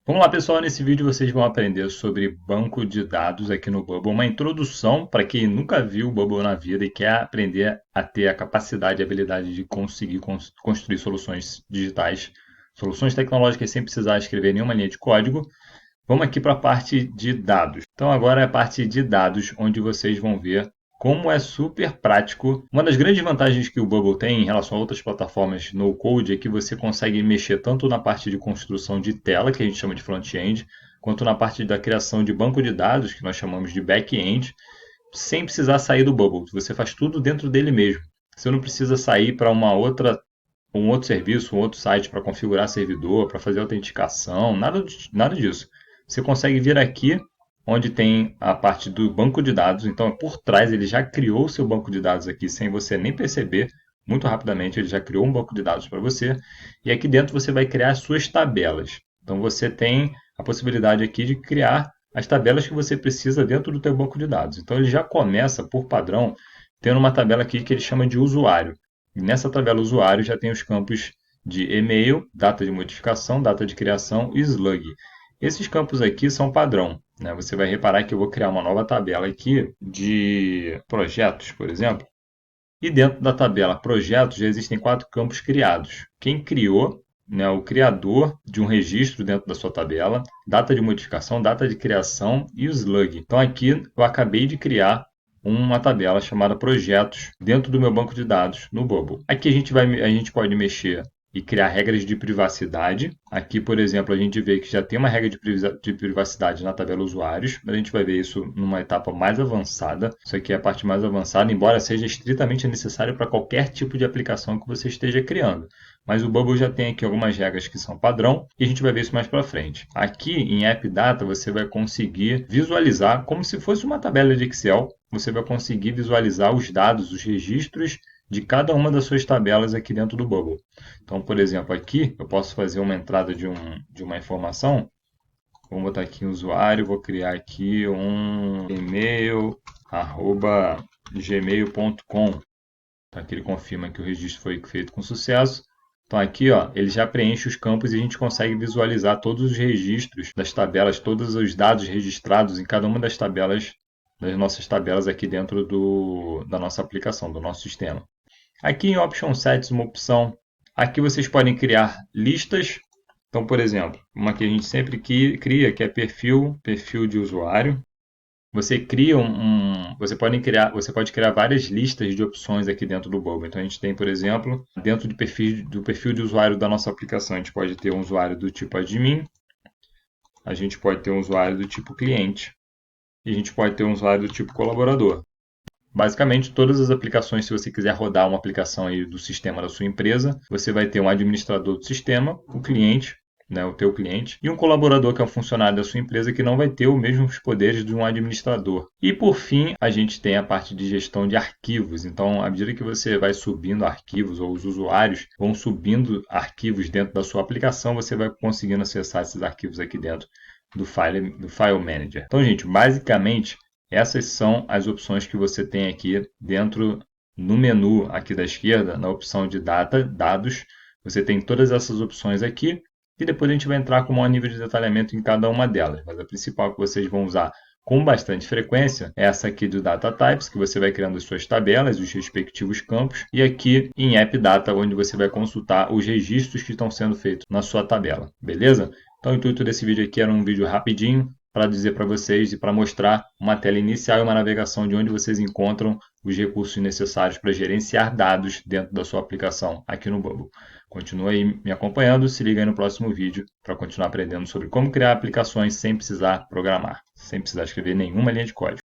Vamos lá, pessoal. Nesse vídeo vocês vão aprender sobre banco de dados aqui no Bubble, uma introdução para quem nunca viu o Bubble na vida e quer aprender a ter a capacidade e habilidade de conseguir construir soluções digitais, soluções tecnológicas sem precisar escrever nenhuma linha de código. Vamos aqui para a parte de dados. Então agora é a parte de dados, onde vocês vão ver como é super prático. Uma das grandes vantagens que o Bubble tem em relação a outras plataformas no code é que você consegue mexer tanto na parte de construção de tela, que a gente chama de front-end, quanto na parte da criação de banco de dados, que nós chamamos de back-end, sem precisar sair do Bubble. Você faz tudo dentro dele mesmo. Você não precisa sair para um outro serviço, um outro site para configurar servidor, para fazer autenticação, nada disso. Você consegue vir aqui onde tem a parte do banco de dados. Então, por trás, ele já criou o seu banco de dados aqui sem você nem perceber. Muito rapidamente, ele já criou um banco de dados para você. E aqui dentro você vai criar as suas tabelas. Então, você tem a possibilidade aqui de criar as tabelas que você precisa dentro do teu banco de dados. Então, ele já começa, por padrão, tendo uma tabela aqui que ele chama de usuário. E nessa tabela usuário já tem os campos de e-mail, data de modificação, data de criação e slug. Esses campos aqui são padrão, né? Você vai reparar que eu vou criar uma nova tabela aqui de projetos, por exemplo. E dentro da tabela projetos já existem 4 campos criados. Quem criou, né, o criador de um registro dentro da sua tabela, data de modificação, data de criação e o slug. Então aqui eu acabei de criar uma tabela chamada projetos dentro do meu banco de dados no Bubble. Aqui a gente pode mexer e criar regras de privacidade. Aqui, por exemplo, a gente vê que já tem uma regra de privacidade na tabela usuários, mas a gente vai ver isso numa etapa mais avançada. Isso aqui é a parte mais avançada, embora seja estritamente necessário para qualquer tipo de aplicação que você esteja criando. Mas o Bubble já tem aqui algumas regras que são padrão e a gente vai ver isso mais para frente. Aqui em App Data você vai conseguir visualizar como se fosse uma tabela de Excel. Você vai conseguir visualizar os dados, os registros de cada uma das suas tabelas aqui dentro do Bubble. Então, por exemplo, aqui eu posso fazer uma entrada de uma informação. Vou botar aqui um usuário, vou criar aqui um e-mail @gmail.com. Então, aqui ele confirma que o registro foi feito com sucesso. Então aqui, ó, ele já preenche os campos e a gente consegue visualizar todos os registros das tabelas, todos os dados registrados em cada uma das tabelas, das nossas tabelas aqui dentro da nossa aplicação, do nosso sistema. Aqui em Option Sets, uma opção. Aqui vocês podem criar listas. Então, por exemplo, uma que a gente sempre cria, que é perfil de usuário. Você pode criar várias listas de opções aqui dentro do Bubble. Então a gente tem, por exemplo, dentro do perfil de usuário da nossa aplicação, a gente pode ter um usuário do tipo admin, a gente pode ter um usuário do tipo cliente e a gente pode ter um usuário do tipo colaborador. Basicamente, todas as aplicações, se você quiser rodar uma aplicação aí do sistema da sua empresa, você vai ter um administrador do sistema, o cliente, né, o teu cliente, e um colaborador que é um funcionário da sua empresa que não vai ter os mesmos poderes de um administrador. E por fim, a gente tem a parte de gestão de arquivos. Então, à medida que você vai subindo arquivos ou os usuários vão subindo arquivos dentro da sua aplicação, você vai conseguindo acessar esses arquivos aqui dentro do File Manager. Então, gente, basicamente essas são as opções que você tem aqui dentro no menu aqui da esquerda, na opção de dados. Você tem todas essas opções aqui e depois a gente vai entrar com um nível de detalhamento em cada uma delas. Mas a principal que vocês vão usar com bastante frequência é essa aqui do Data Types, que você vai criando as suas tabelas, os respectivos campos. E aqui em App Data, onde você vai consultar os registros que estão sendo feitos na sua tabela. Beleza? Então o intuito desse vídeo aqui era um vídeo rapidinho, para dizer para vocês e para mostrar uma tela inicial e uma navegação de onde vocês encontram os recursos necessários para gerenciar dados dentro da sua aplicação aqui no Bubble. Continue aí me acompanhando, se liga aí no próximo vídeo para continuar aprendendo sobre como criar aplicações sem precisar programar, sem precisar escrever nenhuma linha de código.